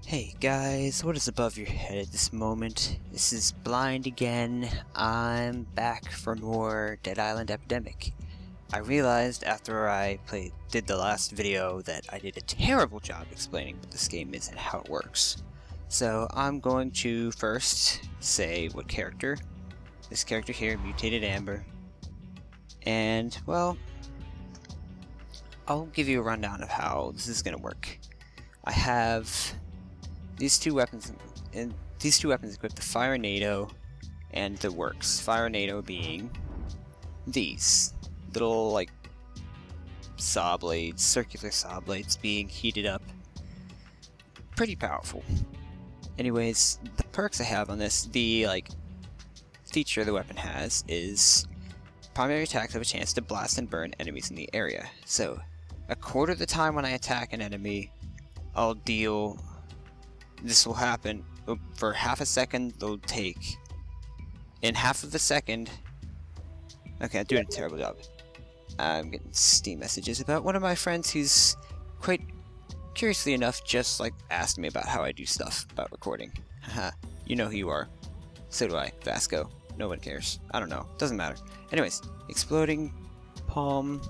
Hey guys, what is above your head at this moment? This is Blind again. I'm back for more Dead Island Epidemic. I realized after I did the last video that I did a terrible job explaining what this game is and how it works. So I'm going to first say what character. This character here, Mutated Amber. And, well, I'll give you a rundown of how this is going to work. I have these two weapons equip the Firenado and the works. Firenado being these little like saw blades, circular saw blades being heated up. Pretty powerful. Anyways, the perks I have on this, the feature the weapon has is primary attacks have a chance to blast and burn enemies in the area. So a quarter of the time when I attack an enemy, I'll deal. This will happen for half a second. They'll take in half of the second. Okay, I'm doing a terrible job. I'm getting Steam messages about one of my friends who's quite curiously enough just asked me about how I do stuff about recording. Haha, you know who you are. So do I. Vasco. No one cares. I don't know. Doesn't matter. Anyways, exploding palm.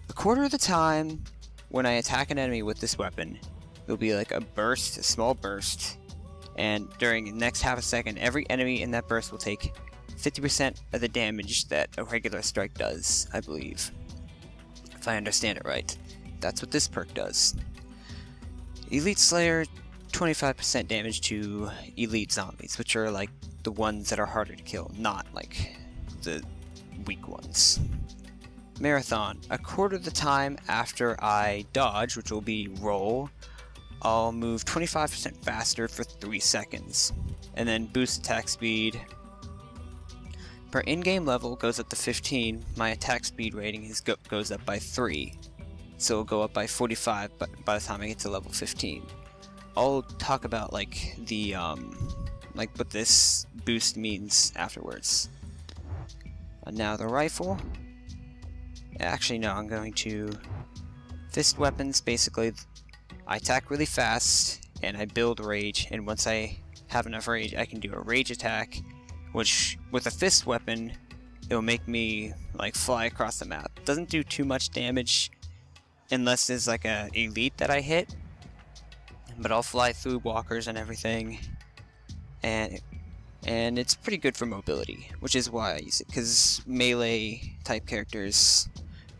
A quarter of the time when I attack an enemy with this weapon, there'll be like a burst, a small burst, and during the next half a second, every enemy in that burst will take 50% of the damage that a regular strike does, I believe. If I understand it right. That's what this perk does. Elite Slayer, 25% damage to elite zombies, which are like the ones that are harder to kill, not like the weak ones. Marathon, a quarter of the time after I dodge, which will be roll, I'll move 25% faster for 3 seconds, and then boost attack speed. Per in-game level goes up to 15, my attack speed rating goes up by 3, so it'll go up by 45 by the time I get to level 15. I'll talk about the what this boost means afterwards. And now the rifle. Actually no, I'm going to fist weapons. Basically I attack really fast, and I build rage, and once I have enough rage, I can do a rage attack, which, with a fist weapon, it'll make me, fly across the map. Doesn't do too much damage, unless there's, a elite that I hit, but I'll fly through walkers and everything, and it's pretty good for mobility, which is why I use it, because melee-type characters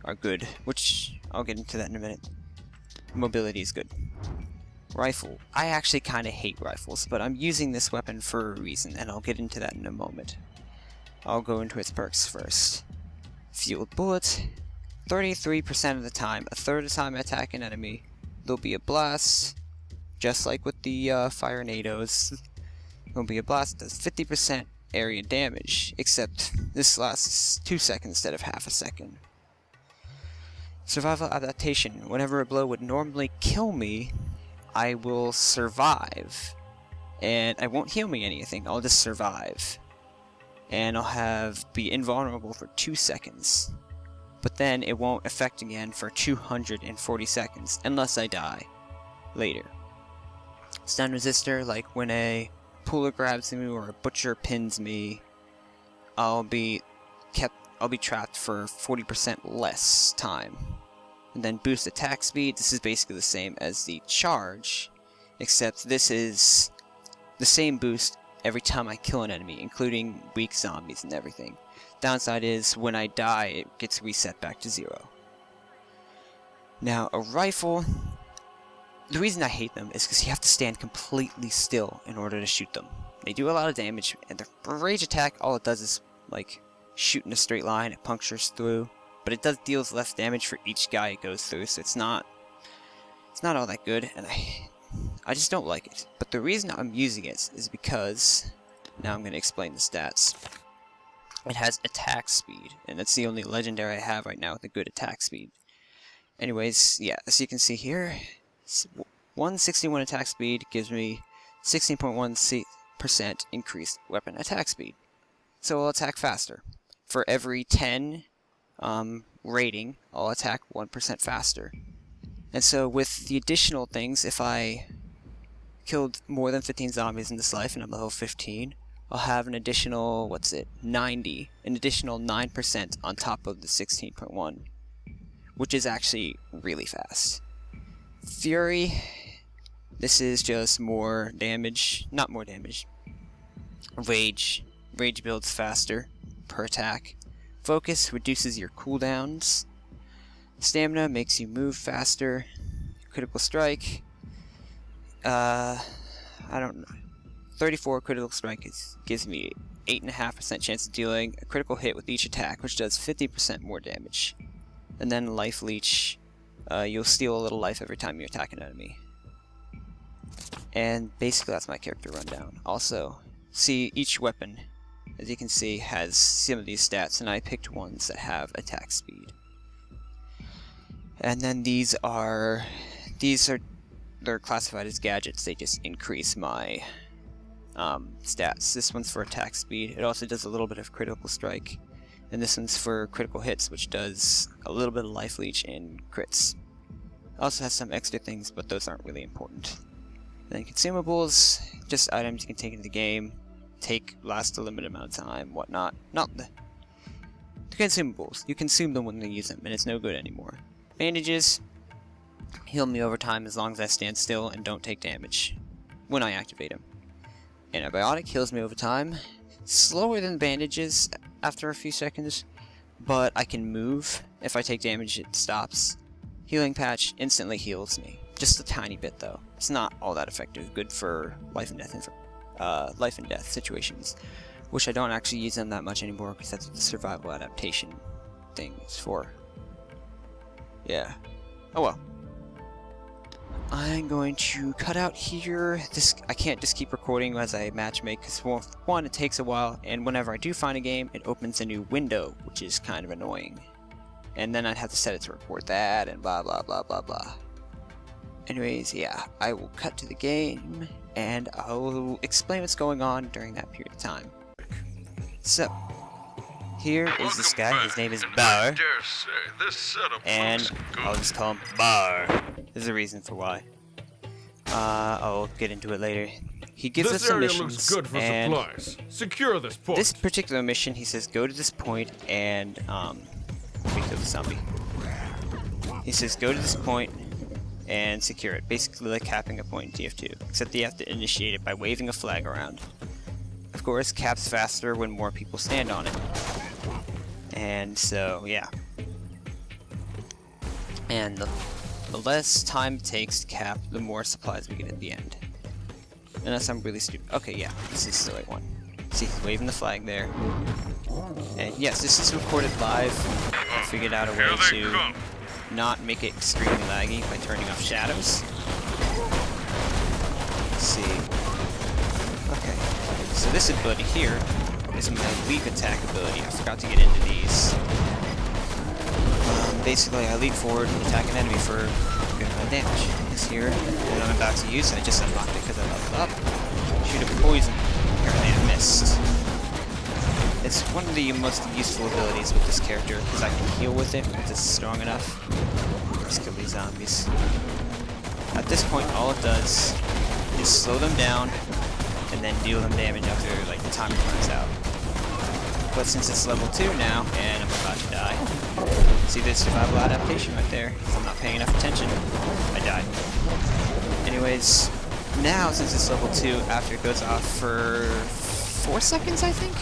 are good, which I'll get into that in a minute. Mobility is good. Rifle. I actually kind of hate rifles, but I'm using this weapon for a reason, and I'll get into that in a moment. I'll go into its perks first. Fueled bullet. 33% of the time, a third of the time I attack an enemy, there'll be a blast, just like with the Firenados. There'll be a blast that does 50% area damage, except this lasts 2 seconds instead of half a second. Survival adaptation. Whenever a blow would normally kill me, I will survive. And I won't heal me anything, I'll just survive. And I'll be invulnerable for 2 seconds. But then it won't affect again for 240 seconds, unless I die later. Stun resistor, like when a puller grabs me or a butcher pins me, I'll be trapped for 40% less time. And then boost attack speed. This is basically the same as the charge, except this is the same boost every time I kill an enemy, including weak zombies and everything. Downside is when I die, it gets reset back to 0. Now, a rifle, the reason I hate them is because you have to stand completely still in order to shoot them. They do a lot of damage, and the rage attack, all it does is shoot in a straight line. It punctures through, but it deals less damage for each guy it goes through, so it's not all that good, and I just don't like it. But the reason I'm using it is because, now I'm going to explain the stats. It has attack speed, and that's the only legendary I have right now with a good attack speed. Anyways, yeah, as you can see here, 161 attack speed gives me 16.1% increased weapon attack speed. So I'll attack faster. For every 10 rating, I'll attack 1% faster. And so with the additional things, if I killed more than 15 zombies in this life, and I'm level 15, I'll have an additional, 90, an additional 9% on top of the 16.1, which is actually really fast. Fury, this is just more damage, not more damage. Rage builds faster per attack. Focus reduces your cooldowns. Stamina makes you move faster. Critical strike, I don't know. 34 critical strike gives me 8.5% chance of dealing a critical hit with each attack, which does 50% more damage. And then life leech, you'll steal a little life every time you attack an enemy. And basically that's my character rundown. Also, see, each weapon, as you can see, has some of these stats, and I picked ones that have attack speed. And then they're classified as gadgets. They just increase my stats. This one's for attack speed. It also does a little bit of critical strike. And this one's for critical hits, which does a little bit of life leech and crits. Also has some extra things, but those aren't really important. And then consumables, just items you can take into the game, last a limited amount of time, whatnot. Not the consumables. You consume them when you use them, and it's no good anymore. Bandages heal me over time as long as I stand still and don't take damage when I activate them. Antibiotic heals me over time, slower than bandages after a few seconds, but I can move. If I take damage, it stops. Healing patch instantly heals me, just a tiny bit though. It's not all that effective. Good for life and death situations, which I don't actually use them that much anymore because that's what the survival adaptation thing is for. Yeah. Oh well. I'm going to cut out here. I can't just keep recording as I matchmake because one, it takes a while, and whenever I do find a game, it opens a new window, which is kind of annoying. And then I'd have to set it to record that, and blah blah blah blah blah. Anyways, yeah, I will cut to the game, and I'll explain what's going on during that period of time. So, here is this guy. His name is Bar, and I'll just call him Bar. There's a reason for why. I'll get into it later. He gives us some missions, looks good for and supplies. Secure this point. this particular mission, he says, go to this point and we kill the zombie. He says, go to this point and secure it, basically like capping a point in TF2, except you have to initiate it by waving a flag around. Of course, caps faster when more people stand on it. And so, yeah. And the less time it takes to cap, the more supplies we get at the end. Unless I'm really stupid. Okay, yeah, this is the right one. See, he's waving the flag there. And yes, this is recorded live. I figured out a way to not make it extremely laggy by turning off shadows. Let's see. Okay, so this ability here is my leap attack ability. I forgot to get into these. Basically, I leap forward and attack an enemy for a good amount of damage. This here, what I'm about to use, I just unlocked it because I leveled up. Shoot a poison. Apparently I missed. It's one of the most useful abilities with this character because I can heal with it because it's strong enough. Let's kill these zombies. At this point, all it does is slow them down and then deal them damage after like the timer runs out. But since it's level 2 now, and I'm about to die, see this survival adaptation right there? If I'm not paying enough attention, I died. Anyways, now since it's level 2, after it goes off for 4 seconds, I think?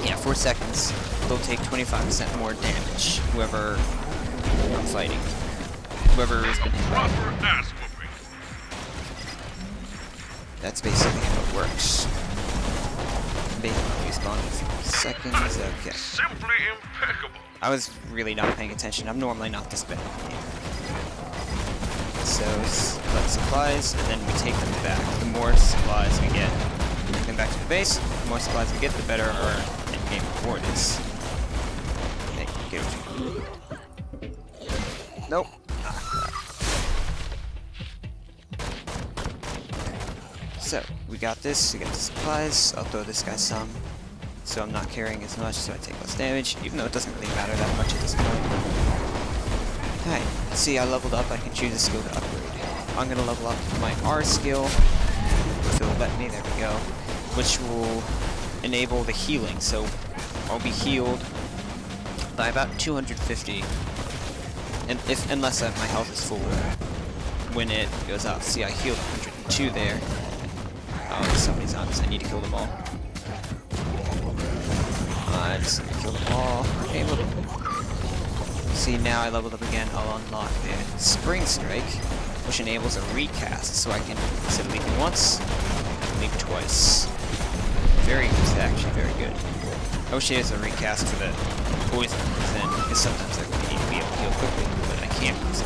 Yeah, 4 seconds, they'll take 25% more damage, whoever I'm fighting. Whoever has been hit by it. That's basically how it works. Respawn in a few seconds, okay. Simply impeccable. I was really not paying attention. I'm normally not this bad. So, collect supplies, and then we take them back. The more supplies we get, we take them back to the base. The more supplies we get, the better our end-game reward is. Okay, get over. Nope. So, we got this, we got the supplies. I'll throw this guy some, so I'm not carrying as much, so I take less damage, even though it doesn't really matter that much at this point. Alright, see, I leveled up, I can choose a skill to upgrade. I'm gonna level up my R skill, if it'll let me, there we go, which will enable the healing, so I'll be healed by about 250, and unless my health is full when it goes up. See, I healed 102 there. Oh, there's so many zombies, I need to kill them all. I just need to kill them all. Okay, look. See, now I leveled up again, I'll unlock the Spring Strike, which enables a recast, so I can, instead of leaping once, leap twice. Actually very good. I wish there was a recast for the poison, because sometimes I really need to be able to heal quickly, but I can't. So.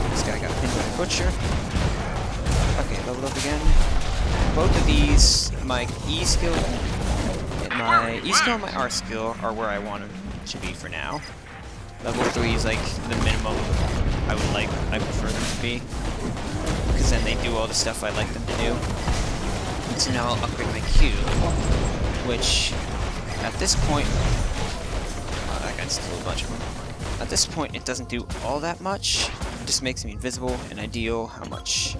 This guy got pinned by a butcher. Okay, leveled up again. Both of these, my E skill and my R skill are where I want them to be for now. Level 3 is like the minimum I prefer them to be, because then they do all the stuff I like them to do. And so now I'll upgrade my Q, which at this point, oh, that guy just killed a bunch of them. At this point, it doesn't do all that much. It just makes me invisible, and I deal how much?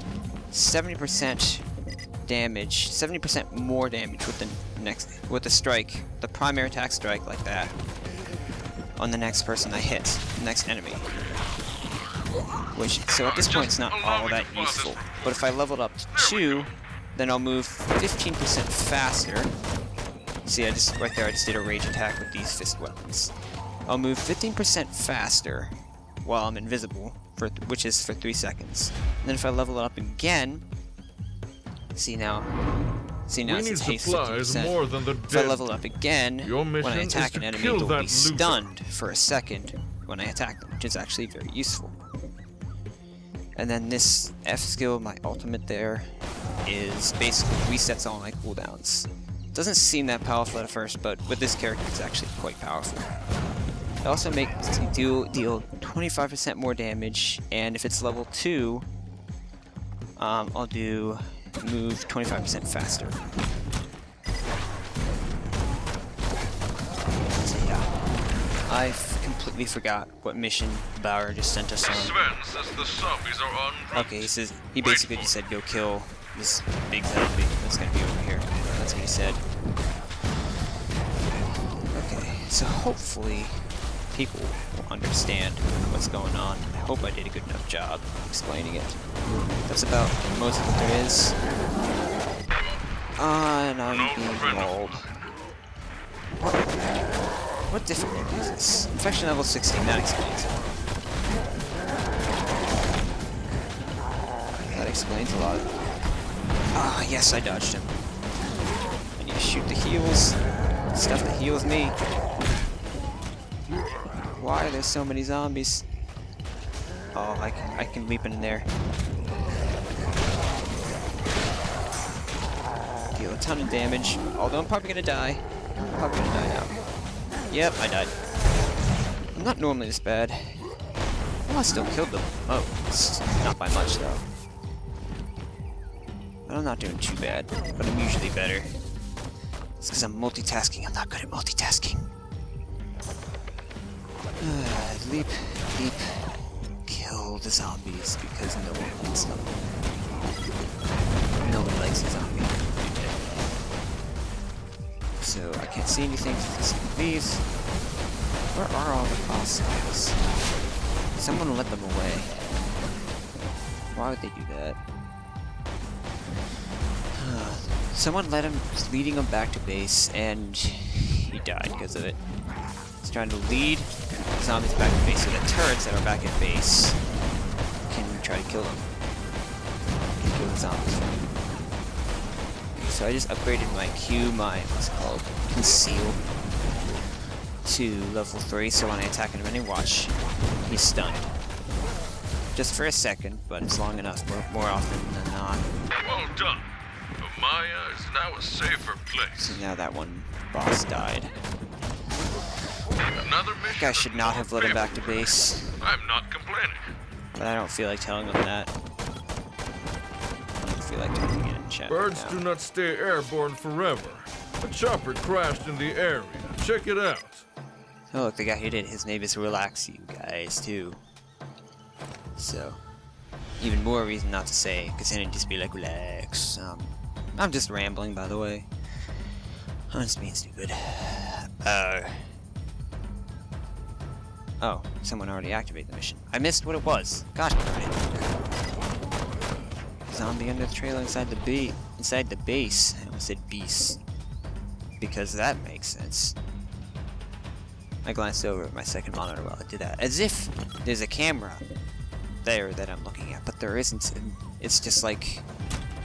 70% damage, 70% more damage with the strike, the primary attack strike like that, on the next person I hit, the next enemy. So at this point it's not all that useful. But if I leveled up to 2, then I'll move 15% faster. See, right there I just did a rage attack with these fist weapons. I'll move 15% faster while I'm invisible, which is for 3 seconds. And then if I level it up again, see now it's haste 15%. More than the if I level up again, when I attack an enemy, they'll be stunned for a second when I attack them, which is actually very useful. And then this F skill, my ultimate there, is basically resets all my cooldowns. Doesn't seem that powerful at first, but with this character it's actually quite powerful. It also makes you deal 25% more damage, and if it's level 2, I'll move 25% faster. So yeah, I completely forgot what mission Bauer just sent us on. Sven says the zombies are on route. Okay, he basically just said go kill this big zombie that's gonna be over here. That's what he said. Okay, so hopefully people will understand what's going on. I hope I did a good enough job explaining it. That's about most of what there is. And I'm being mauled. What difficulty is this? Infection level 16, that explains it. That explains a lot. Ah, yes, I dodged him. I need to shoot the heals. Stuff that heals me. Why are there so many zombies? Oh, I can leap in there. Deal a ton of damage. Although I'm probably gonna die. Now. Yep, I died. I'm not normally this bad. Oh, I still killed them. Oh, it's not by much though. But I'm not doing too bad. But I'm usually better. It's because I'm multitasking. I'm not good at multitasking. Leap, kill the zombies because no one wants them. Nobody likes a zombie. So I can't see anything for these. Where are all the boss guys? Someone let them away. Why would they do that? Someone was leading him back to base, and he died because of it. He's trying to lead zombies back to base, so the turrets that are back at base can try to kill them. Kill the zombies. So I just upgraded my Q, what's it called? Conceal, to level 3, so when I attack an enemy, watch, he's stunned. Just for a second, but it's long enough, more often than not. Well done. Maya is now a safer place. So now that one boss died. Another mission. That guy should not have let him back to base. I'm not complaining. But I don't feel like telling him that. I don't feel like talking it in chat. Birds right do not stay airborne forever. A chopper crashed in the area. Check it out. Oh, look, the guy who did his name is Relax You Guys, too. So, even more reason not to say, because then it'd just be like, relax. I'm just rambling, by the way. I'm just being stupid. Oh, someone already activated the mission. I missed what it was. Gosh darn it. Zombie under the trailer inside the base. I almost said beast. Because that makes sense. I glanced over at my second monitor while I did that. As if there's a camera there that I'm looking at, but there isn't. It's just like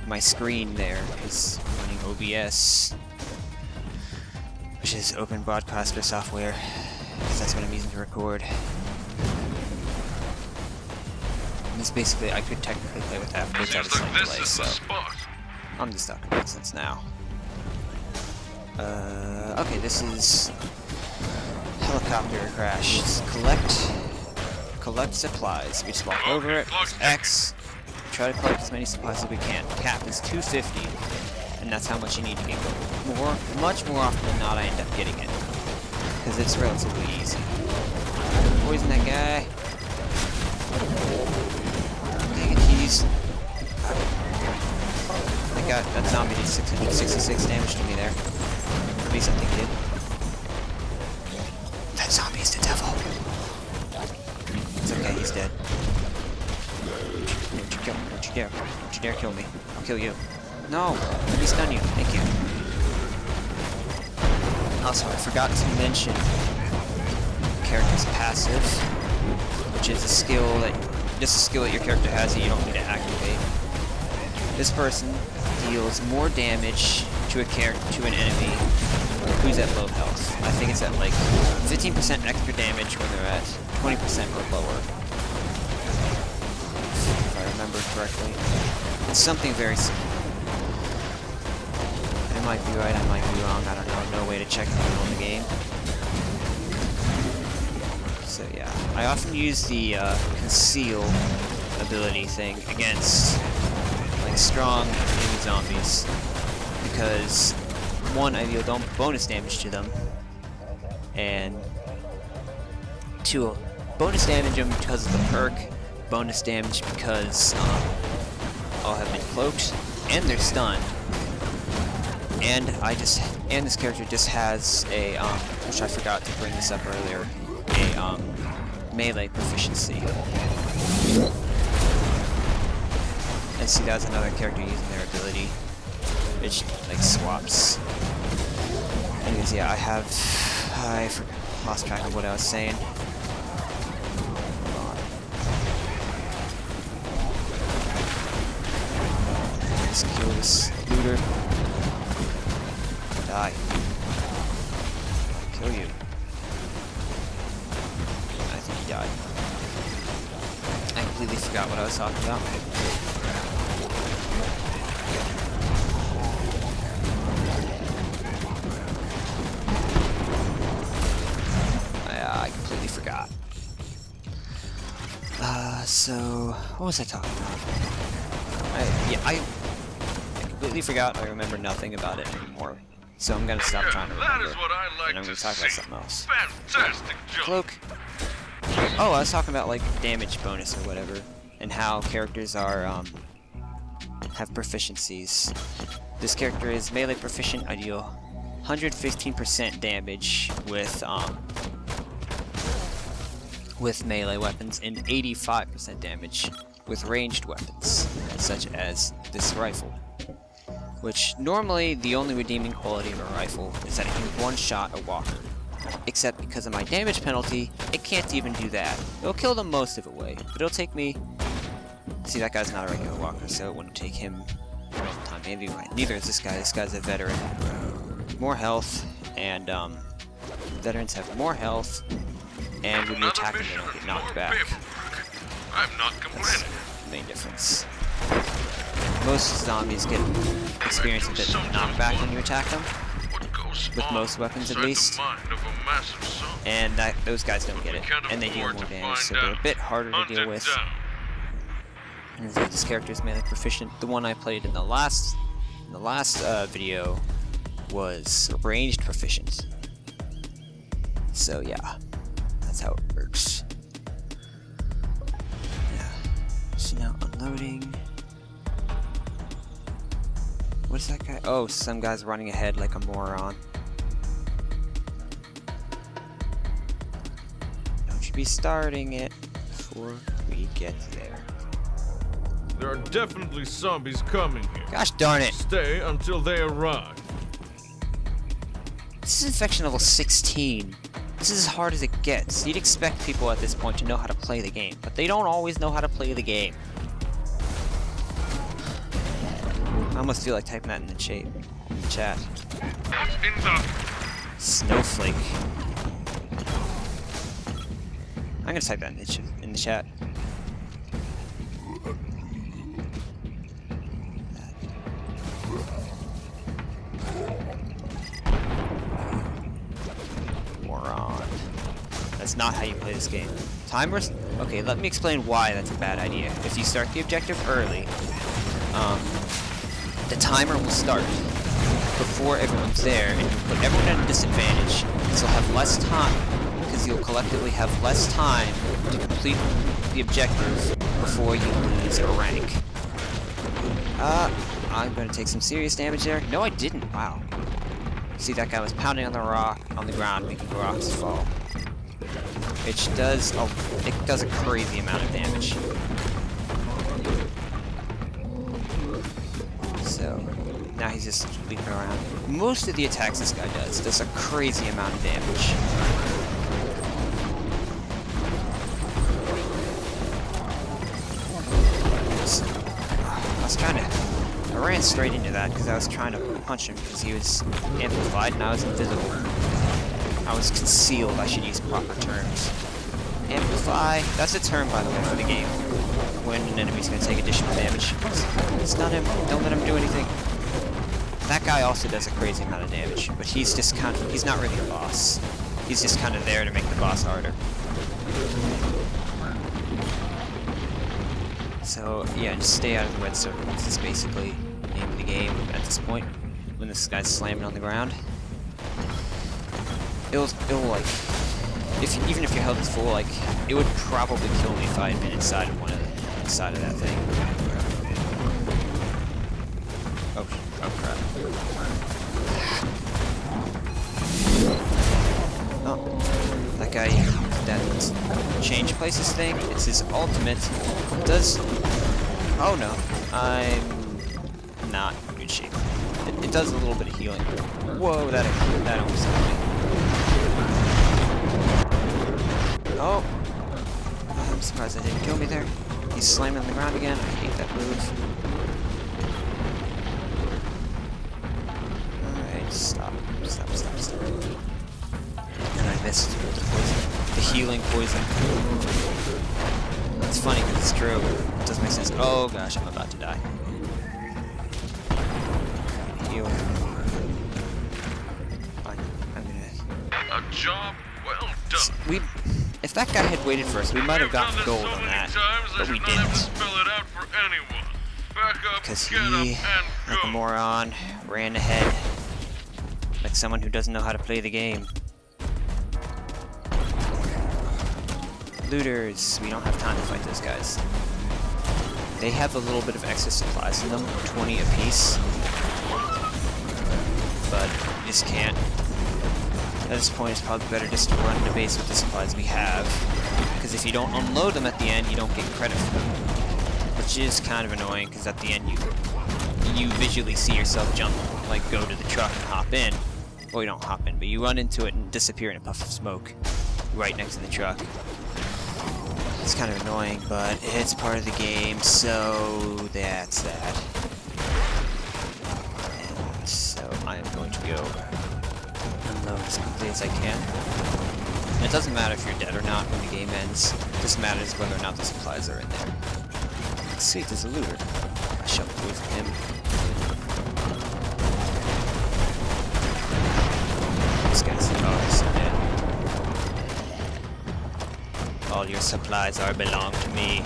my screen there is running OBS, which is Open Broadcaster software, because that's what I'm using to record. And it's basically, I could technically play with that without a slight delay, so I'm just talking nonsense now. Okay, this is helicopter crash. Just collect supplies. We just walk over it, press X, try to collect as many supplies as we can. Cap is 250, and that's how much you need to get going. Much more often than not, I end up getting it, because it's relatively easy. Poison that guy. Dang it, jeez. That zombie did 666 damage to me there. At least I think he did. That zombie is the devil. It's okay, he's dead. Don't you kill me, don't you dare. Don't you dare kill me. I'll kill you. No! Let me stun you. Thank you. Also, I forgot to mention character's passive, which is a skill that your character has that you don't need to activate. This person deals more damage to an enemy who's at low health. I think it's at like 15% extra damage when they're at 20% or lower. If I remember correctly. It's something very similar. I might be right, I might be wrong, I don't know. No way to check it on the game. So yeah. I often use the conceal ability thing against like strong enemy zombies, because one, I deal bonus damage to them, and two, bonus damage them because of the perk, bonus damage because I'll have been cloaked, and they're stunned, and this character just has a which I forgot to bring this up earlier, a melee proficiency. And see, that's another character using their ability, which like swaps. Anyways, yeah, I lost track of what I was saying. Let's kill this looter. Die. Kill you. I think he died. I completely forgot what I was talking about. I completely forgot. So what was I talking about? I completely forgot. I remember nothing about it anymore. So I'm gonna stop trying to remember. That is what I like and I'm gonna to talk see. about something else. Fantastic job. Cloak. Oh, I was talking about like damage bonus or whatever, and how characters are have proficiencies. This character is melee proficient. I deal 115% damage with melee weapons and 85% damage with ranged weapons, such as this rifle. Which normally the only redeeming quality of a rifle is that it can one-shot a walker. Except because of my damage penalty, it can't even do that. It'll kill them most of it away, but it'll take me... See, that guy's not a regular walker, so it wouldn't take him all the time. Maybe neither is this guy. This guy's a veteran. More health, and veterans have more health, and when you attack them, they don't get knocked back. I'm not complaining. That's the main difference. Most zombies get experience a bit of knockback when you attack them, with most weapons at least, and those guys don't get it, and they deal more damage, so they're a bit harder to deal with. And this character is melee proficient. The one I played in the last video was ranged proficient. So yeah, that's how it works. Yeah. So now unloading. What is that guy? Oh, some guy's running ahead like a moron. Don't you be starting it before we get there. There are definitely zombies coming here. Gosh darn it! Stay until they arrive. This is infection level 16. This is as hard as it gets. You'd expect people at this point to know how to play the game, but they don't always know how to play the game. I almost feel like typing that in the chat. What's in the... Snowflake. I'm gonna type that in the chat. Moron. That's not how you play this game. Timers? Okay, let me explain why that's a bad idea. If you start the objective early, the timer will start before everyone's there, and you'll put everyone at a disadvantage, because you'll have less time, because you'll collectively have less time to complete the objective before you lose a rank. I'm gonna take some serious damage there. No, I didn't. Wow. See, that guy was pounding on the ground, making the rocks fall. It does a crazy amount of damage. So, now he's just leaping around. Most of the attacks this guy does a crazy amount of damage. So, I ran straight into that because I was trying to punch him because he was amplified and I was invisible. I was concealed, I should use proper terms. Amplify, that's a term by the way for the game. When an enemy's going to take additional damage. Stun him, don't let him do anything. That guy also does a crazy amount of damage, but he's just he's not really a boss. He's just kind of there to make the boss harder. So, yeah, just stay out of the red circle. This is basically the name of the game at this point. When this guy's slamming on the ground. It'll like, even if your health is full, like, it would probably kill me if I had been inside of inside of that thing. Oh crap. Oh, that guy, that change places thing, it's his ultimate. Does, oh no, I'm not in good shape. It does a little bit of healing. Whoa, that almost hit me. Oh, I'm surprised that didn't kill me there. He's slamming on the ground again. I hate that move. Alright, stop. And I missed the poison. The healing poison. It's funny because it's true. It doesn't make sense. Oh gosh, I'm about to die. Heal. Fine. I'm gonna... A job well done. If that guy had waited for us, we might have gotten gold on that, but we didn't. Because he, like a moron, ran ahead like someone who doesn't know how to play the game. Looters, we don't have time to fight those guys. They have a little bit of extra supplies in them, 20 apiece, but you just can't. At this point, it's probably better just to run the base with the supplies we have, because if you don't unload them at the end, you don't get credit for them, which is kind of annoying, because at the end you visually see yourself jump, like go to the truck and hop in. Well, you don't hop in, but you run into it and disappear in a puff of smoke right next to the truck. It's kind of annoying, but it's part of the game, so that's that. And so I am going to go unload as quickly as I can. And it doesn't matter if you're dead or not when the game ends. It just matters whether or not the supplies are in there. Sweet, there's a looter. I shall poison him. This guy's so dead. All your supplies belong to me.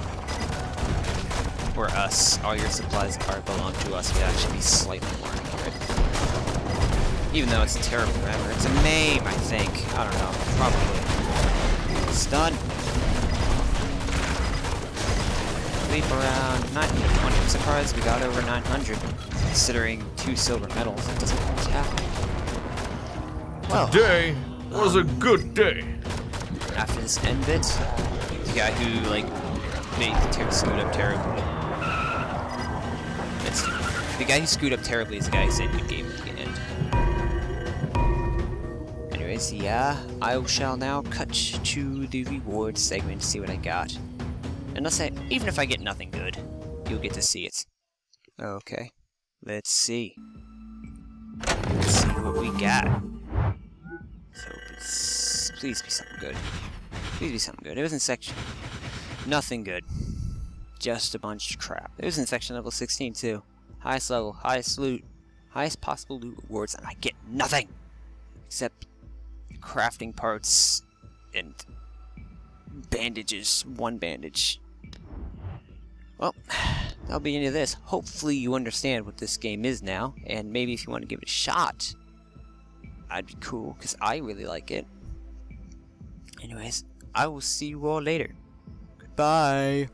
Or us. All your supplies belong to us would actually be slightly more accurate. Even though it's a terrible grammar. It's a name, I think. I don't know. Probably. Stun. sleep around 920. I'm surprised we got over 900, considering 2 silver medals. That doesn't always happen. Well, Today was a good day. after this end bit, the guy who, like, made the screwed up terribly. The guy who screwed up terribly is the guy who said good game at the end. Anyways, yeah, I shall now cut to the reward segment to see what I got. Even if I get nothing good, you'll get to see it. Okay, let's see. Let's see what we got. So, please be something good. Please be something good. It was in section. Nothing good. Just a bunch of crap. It was in section level 16 too. Highest level, highest loot, highest possible loot rewards, and I get nothing! Except crafting parts and bandages. 1 bandage. Well, that'll be into this. Hopefully you understand what this game is now, and maybe if you want to give it a shot, I'd be cool, because I really like it. Anyways, I will see you all later. Goodbye!